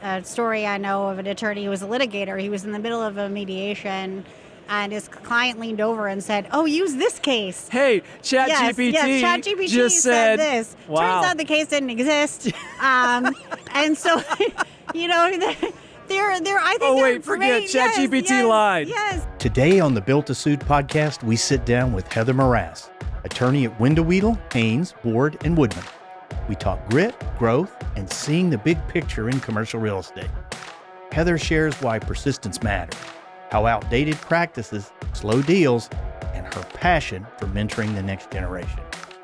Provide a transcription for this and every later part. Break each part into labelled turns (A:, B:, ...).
A: A story I know of an attorney who was a litigator. He was in the middle of a mediation, and his client leaned over and said, "Oh, use this case."
B: Hey, ChatGPT
A: yes, ChatGPT
B: just
A: said this.
B: Wow.
A: Turns out the case didn't exist. And so, you know, I think
B: forget ChatGPT lied.
A: Yes.
C: Today on the BUILT2SUIT podcast, we sit down with Heather Moraes, attorney at Winderweedle, Haines, Ward, and Woodman. We talk grit, growth, and seeing the big picture in commercial real estate. Heather shares why persistence matters, how outdated practices slow deals, and her passion for mentoring the next generation.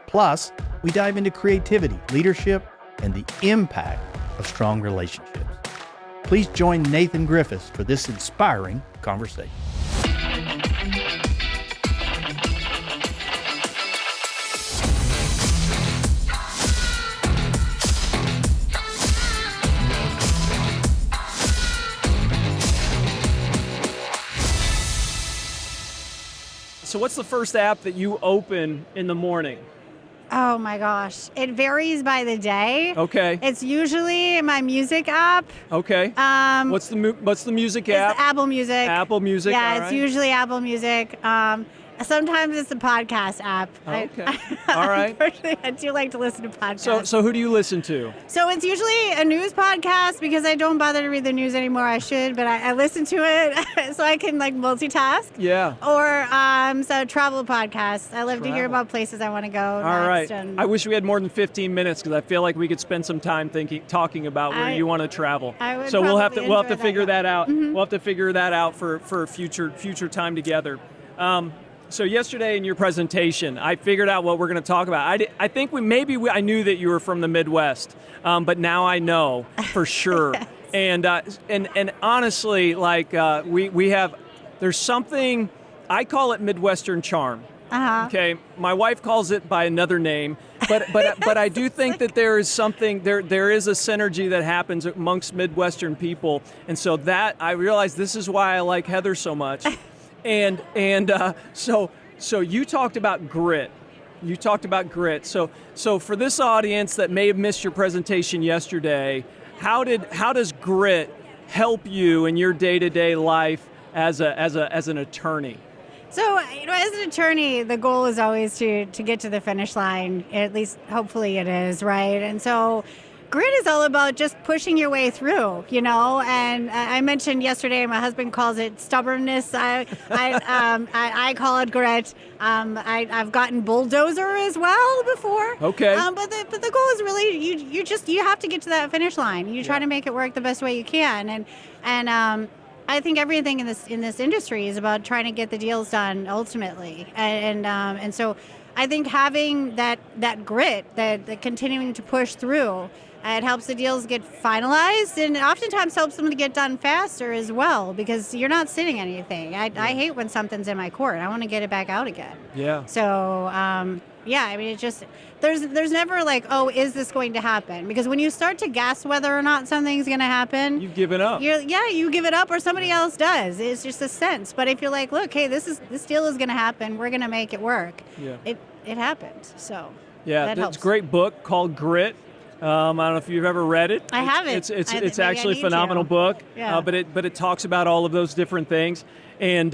C: Plus, we dive into creativity, leadership, and the impact of strong relationships. Please join Nathan Griffis for this inspiring conversation.
B: So what's the first app that you open in the morning?
A: Oh my gosh. It varies by the day.
B: Okay.
A: It's usually my music app.
B: Okay. What's the music
A: It's
B: app?
A: Apple Music.
B: Apple Music.
A: Yeah,
B: all
A: it's
B: right.
A: usually Apple Music. Sometimes it's the podcast app.
B: Okay. All right.
A: Unfortunately, I do like to listen to podcasts.
B: So who do you listen to?
A: So it's usually a news podcast because I don't bother to read the news anymore. I should, but I listen to it so I can like multitask.
B: Yeah.
A: Or so travel podcasts. I love to hear
B: Travel.
A: about places I want to go.
B: All right.
A: next. And
B: I wish we had more than 15 minutes because I feel like we could spend some time talking about where you want to travel.
A: I would
B: so we'll have
A: probably
B: to
A: enjoy
B: figure that out.
A: Mm-hmm.
B: We'll have to figure that out for future time together. So yesterday in your presentation, I figured out what we're going to talk about. I think I knew that you were from the Midwest, but now I know for sure. Yes. And honestly, like there's something, I call it Midwestern charm.
A: Uh-huh.
B: Okay, my wife calls it by another name, but I do think that there is something there is a synergy that happens amongst Midwestern people, and so that I realize this is why I like Heather so much. So you talked about grit. So for this audience that may have missed your presentation yesterday, how does grit help you in your day-to-day life as an attorney?
A: So, as an attorney, the goal is always to get to the finish line. At least, hopefully, it is, right? And so, grit is all about just pushing your way through, And I mentioned yesterday, my husband calls it stubbornness. I call it grit. I've gotten bulldozer as well before.
B: Okay.
A: But the goal is really you have to get to that finish line. You try to make it work the best way you can, and I think everything in this industry is about trying to get the deals done ultimately, and so I think having that grit, that continuing to push through, it helps the deals get finalized, and it oftentimes helps them to get done faster as well because you're not sitting anything. I hate when something's in my court. I want to get it back out again.
B: Yeah.
A: So it just there's never like, oh, is this going to happen? Because when you start to guess whether or not something's going to happen,
B: You've given up.
A: You give it up, or somebody else does. It's just a sense. But if you're like, look, hey, this deal is going to happen. We're going to make it work.
B: Yeah.
A: It happens. So
B: yeah,
A: that helps.
B: It's a great book called Grit. I don't know if you've ever read it.
A: I haven't.
B: It's actually a phenomenal book.
A: Yeah.
B: But it talks about all of those different things. And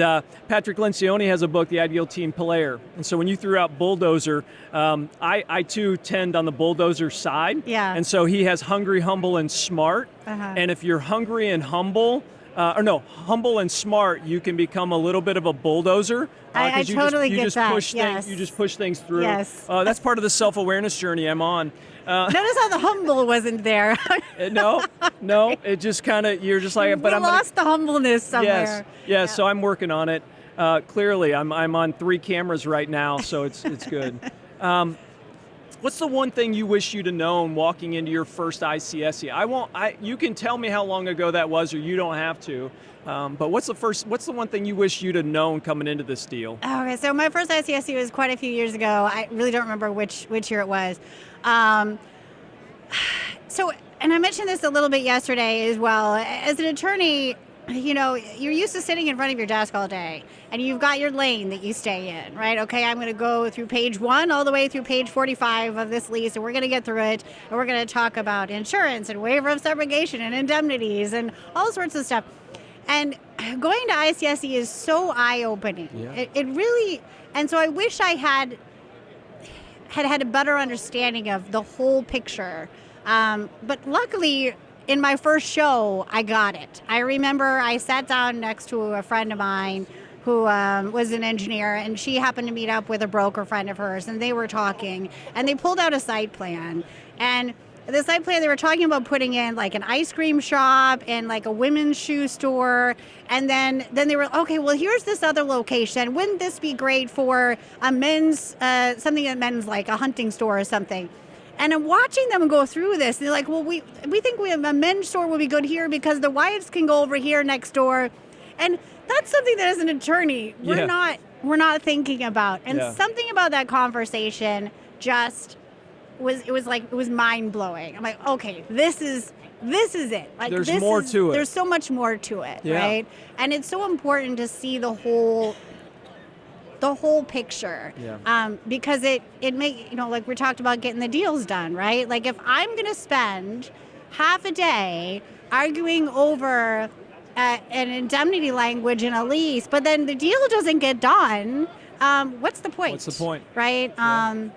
B: Patrick Lencioni has a book, The Ideal Team Player. And so when you threw out bulldozer, I too tend on the bulldozer side.
A: Yeah.
B: And so he has hungry, humble, and smart.
A: Uh-huh.
B: And if you're hungry and humble, humble and smart, you can become a little bit of a bulldozer.
A: I totally get that. Yes.
B: You just push things through.
A: Yes.
B: That's part of the self-awareness journey I'm on.
A: Notice how the humble wasn't there.
B: No, it just kind of, you're just like, but
A: we
B: I'm
A: lost the humbleness somewhere.
B: Yes,
A: Yeah.
B: so I'm working on it. Clearly, I'm on 3 cameras right now, so it's good. What's the one thing you wish you'd have known walking into your first ICSC? You can tell me how long ago that was, or you don't have to. But what's the one thing you wish you'd have known coming into this deal?
A: Okay, so my first ICSC was quite a few years ago. I really don't remember which year it was. And I mentioned this a little bit yesterday as well. As an attorney, you're used to sitting in front of your desk all day, and you've got your lane that you stay in, right? Okay, I'm going to go through page 1 all the way through page 45 of this lease, and we're going to get through it, and we're going to talk about insurance and waiver of subrogation and indemnities and all sorts of stuff. And going to ICSC is so eye-opening.
B: Yeah.
A: It really, and so I wish I had a better understanding of the whole picture. But luckily, in my first show, I got it. I remember I sat down next to a friend of mine who was an engineer, and she happened to meet up with a broker friend of hers, and they were talking, and they pulled out a site plan. And the site plan, they were talking about putting in like an ice cream shop and like a women's shoe store. And then they were, okay, well, here's this other location. Wouldn't this be great for a men's, something that men's like a hunting store or something? And I'm watching them go through this. And they're like, well, we think a men's store will be good here because the wives can go over here next door. And that's something that as an attorney, we're not thinking about. And something about that conversation just was mind blowing. I'm like, okay, this is it. Like,
B: there's more to it.
A: There's so much more to it, right? And it's so important to see the whole picture, because it make, like we talked about getting the deals done, right? Like if I'm going to spend half a day arguing over an indemnity language in a lease, but then the deal doesn't get done, what's the point?
B: What's the point?
A: Right?
B: Yeah.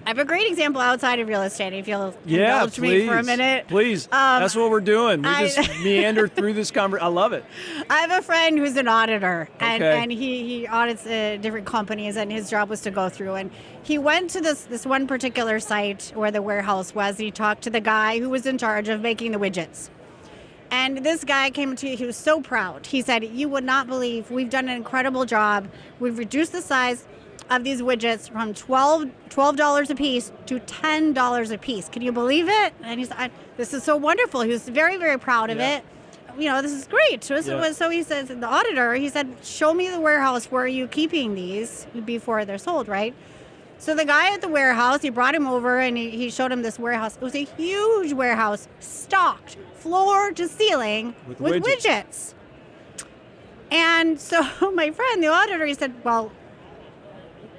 A: I have a great example outside of real estate, if you'll indulge me for a minute.
B: Please. That's what we're doing. We just meander through this conversation. I love it.
A: I have a friend who's an auditor, and,
B: Okay.
A: and he audits different companies, and his job was to go through. And he went to this one particular site where the warehouse was. He talked to the guy who was in charge of making the widgets. And this guy came to, he was so proud. He said, you would not believe, we've done an incredible job. We've reduced the size of these widgets from $12 a piece to $10 a piece. Can you believe it? And he said, this is so wonderful. He was very, very proud of it. This is great. So he says, the auditor, he said, show me the warehouse where are you keeping these before they're sold, right? So the guy at the warehouse, he brought him over and he showed him this warehouse. It was a huge warehouse, stocked floor to ceiling with widgets. And so my friend, the auditor, he said, well,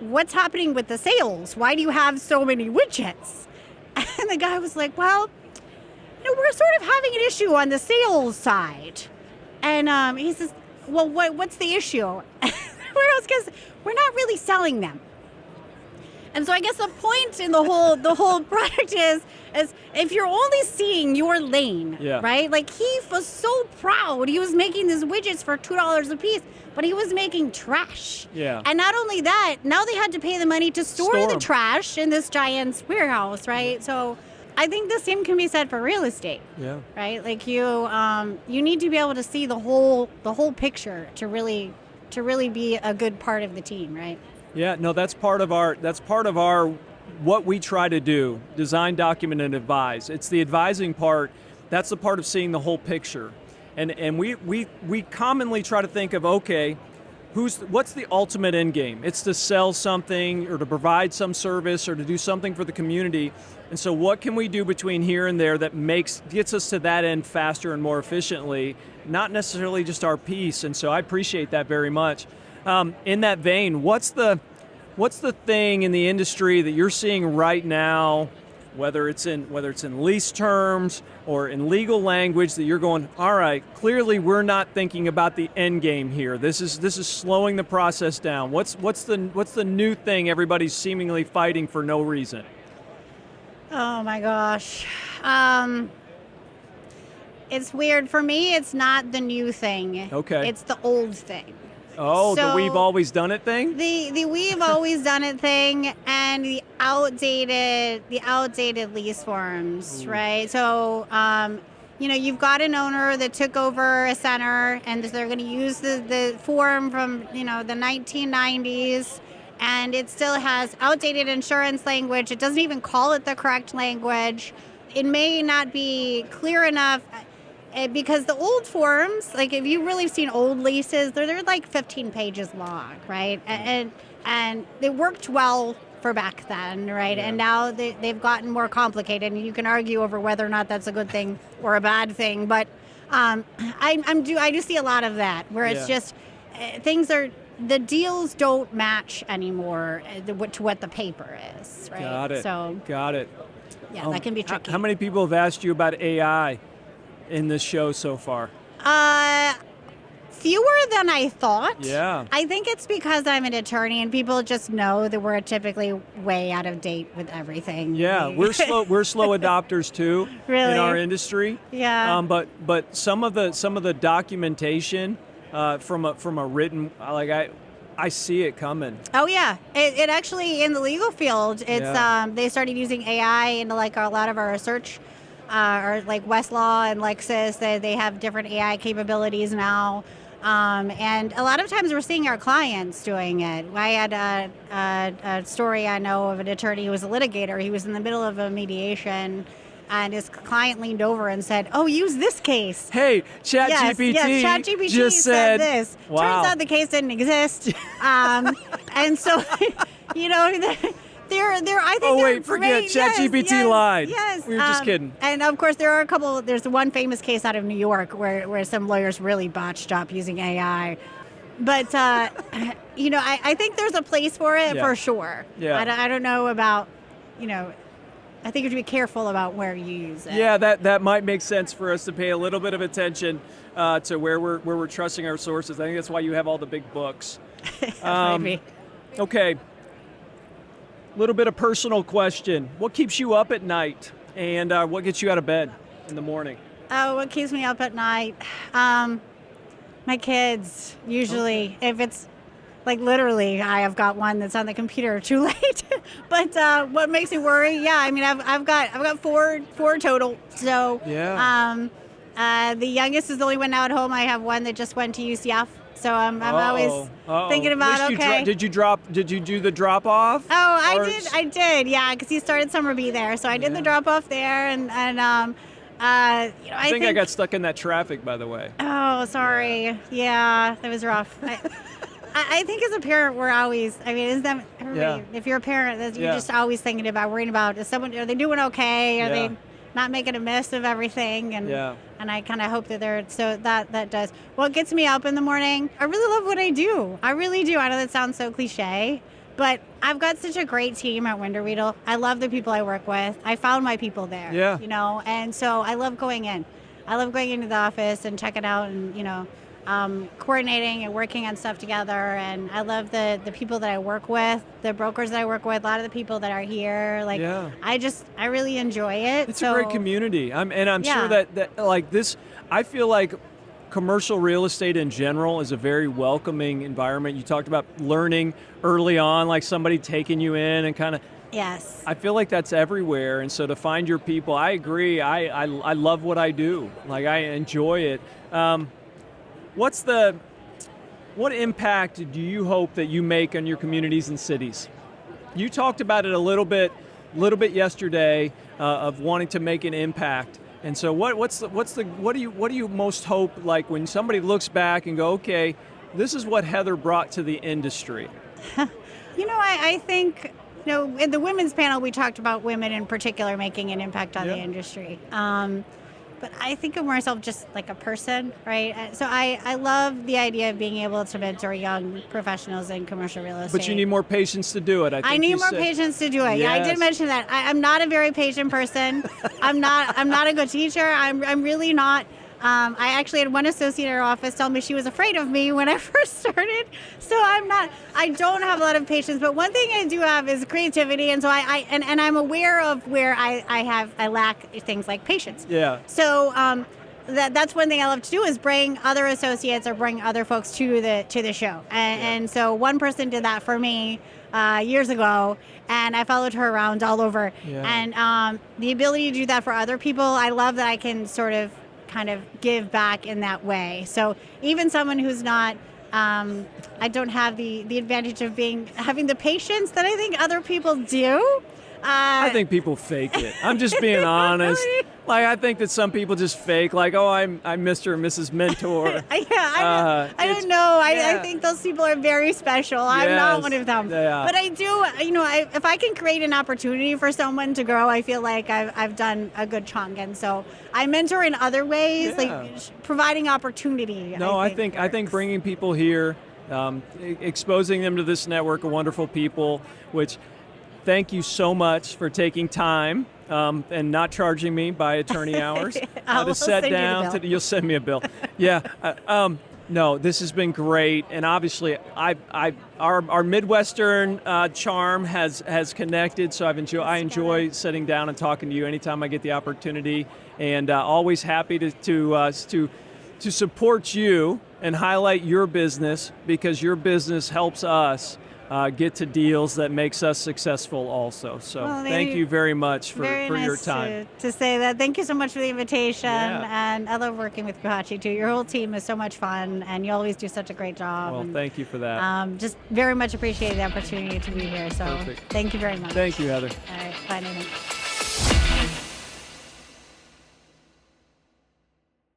A: what's happening with the sales? Why do you have so many widgets? And the guy was like, well, we're sort of having an issue on the sales side. And he says, well, what's the issue? Because we're not really selling them. And so I guess the point in the whole product is if you're only seeing your lane, right? Like he was so proud. He was making these widgets for $2 a piece, but he was making trash.
B: Yeah.
A: And not only that, now they had to pay the money to store the trash in this giant warehouse, right? So I think the same can be said for real estate. Yeah. Right? Like you need to be able to see the whole picture to really be a good part of the team, right?
B: Yeah, no, that's part of our what we try to do, design, document, and advise. It's the advising part, that's the part of seeing the whole picture. And we commonly try to think of, okay, what's the ultimate end game? It's to sell something or to provide some service or to do something for the community. And so what can we do between here and there that gets us to that end faster and more efficiently, not necessarily just our piece. And so I appreciate that very much. In that vein, what's the thing in the industry that you're seeing right now, whether it's in lease terms or in legal language, that you're going, all right, clearly we're not thinking about the end game here. This is slowing the process down. What's the new thing everybody's seemingly fighting for no reason?
A: Oh my gosh. It's weird. For me, it's not the new thing. Okay. It's the old thing.
B: Oh, so the we've always done it thing?
A: The we've always done it thing, and the outdated lease forms, right? So, you've got an owner that took over a center, and they're going to use the form from, the 1990s, and it still has outdated insurance language. It doesn't even call it the correct language. It may not be clear enough. Because the old forms, like if you've really seen old leases, they're like 15 pages long, right? And they worked well for back then, right? Yeah. And now they've gotten more complicated, and you can argue over whether or not that's a good thing or a bad thing. But I do see a lot of that where it's just the deals don't match anymore to what the paper is, right?
B: Got it.
A: So
B: got it.
A: yeah, that can be tricky.
B: How many people have asked you about AI in this show so far?
A: Fewer than I thought.
B: Yeah.
A: I think it's because I'm an attorney and people just know that we're typically way out of date with everything.
B: Yeah, we're slow adopters too
A: Really?
B: in our industry.
A: Yeah.
B: But some of the documentation from a written, like I see it coming.
A: Oh yeah, it actually in the legal field, it's they started using AI into like a lot of our search, or like Westlaw and Lexis. They have different AI capabilities now, and a lot of times we're seeing our clients doing it. I had a story I know of an attorney who was a litigator. He was in the middle of a mediation. And his client leaned over and said, "Oh, use this case."
B: Hey, ChatGPT
A: ChatGPT
B: just
A: said this.
B: Wow.
A: Turns out the case didn't exist, and so there. I think.
B: Oh
A: they're
B: wait, forget
A: great.
B: ChatGPT lied.
A: Yes,
B: we were just kidding.
A: And of course, there are a couple. There's one famous case out of New York where some lawyers really botched up using AI. But I think there's a place for it for sure.
B: Yeah.
A: I don't know about, I think you have to be careful about where you use it.
B: Yeah, that might make sense for us to pay a little bit of attention to where we're trusting our sources. I think that's why you have all the big books.
A: Maybe.
B: Okay. A little bit of personal question. What keeps you up at night, and what gets you out of bed in the morning?
A: Oh, what keeps me up at night? My kids, usually. Okay. If it's, like literally, I have got one that's on the computer too late. But what makes me worry? Yeah, I mean, I've got four total. So
B: yeah.
A: The youngest is the only one now at home. I have one that just went to UCF. So I'm always thinking about,
B: Did you do the drop off?
A: Oh, I did. Yeah, because he started summer B there. So I did the drop off there, and I think
B: I got stuck in that traffic, by the way.
A: Oh, sorry. Yeah, that was rough. I think as a parent, we're always, if you're a parent, you're just always worrying about, are they doing okay? Are they not making a mess of everything? And I kind of hope that so that does. What gets me up in the morning, I really love what I do. I really do. I know that sounds so cliche, but I've got such a great team at Winderweedle. I love the people I work with. I found my people there, and so I love going in. I love going into the office and checking out and, coordinating and working on stuff together. And I love the people that I work with, the brokers that I work with, a lot of the people that are here. I really enjoy it.
B: It's a great community. I'm sure that like this, I feel like commercial real estate in general is a very welcoming environment. You talked about learning early on, like somebody taking you in and kind of.
A: Yes. I
B: feel like that's everywhere. And so to find your people, I agree. I love what I do. Like I enjoy it. What impact do you hope that you make on your communities and cities? You talked about it a little bit yesterday of wanting to make an impact. And so what do you most hope, like when somebody looks back and go, okay, this is what Heather brought to the industry?
A: I think, in the women's panel, we talked about women in particular making an impact on the industry. But I think of myself just like a person, right? So I love the idea of being able to mentor young professionals in commercial real estate.
B: But you need more patience to do it.
A: I need more patience to do it. Yes. Yeah, I did mention that. I'm not a very patient person. I'm not a good teacher. I'm really not. I actually had one associate in our office tell me she was afraid of me when I first started. So I don't have a lot of patience, but one thing I do have is creativity. And so I'm aware of where I lack things like patience.
B: Yeah.
A: So that's one thing I love to do is bring other associates or bring other folks to the show. And so one person did that for me years ago, and I followed her around all over. Yeah. And the ability to do that for other people, I love that I can sort of kind of give back in that way. So even someone who's not, I don't have the advantage of having the patience that I think other people do.
B: I think people fake it. I'm just being honest.
A: Really?
B: Like, I think that some people just fake, like, oh, I'm Mr. and Mrs. Mentor.
A: I don't know. I think those people are very special. I'm not one of them.
B: Yeah.
A: But I do, if I can create an opportunity for someone to grow, I feel like I've done a good chunk. And so I mentor in other ways, like providing opportunity.
B: No, I think bringing people here, exposing them to this network of wonderful people, which thank you so much for taking time and not charging me by attorney hours to sit down. You'll send me a bill. Yeah. No, this has been great, and obviously, our Midwestern charm has connected. So I enjoy sitting down and talking to you anytime I get the opportunity, and always happy to support you and highlight your business, because your business helps us get to deals that makes us successful also. So thank you very much for your time.
A: To say that. Thank you so much for the invitation. And I love working with Kohachi too. Your whole team is so much fun, and you always do such a great job.
B: Well, thank you for that.
A: Just very much appreciate the opportunity to be here. So
B: Perfect.
A: Thank you very much.
B: Thank you, Heather.
A: All right. Bye, Nathan.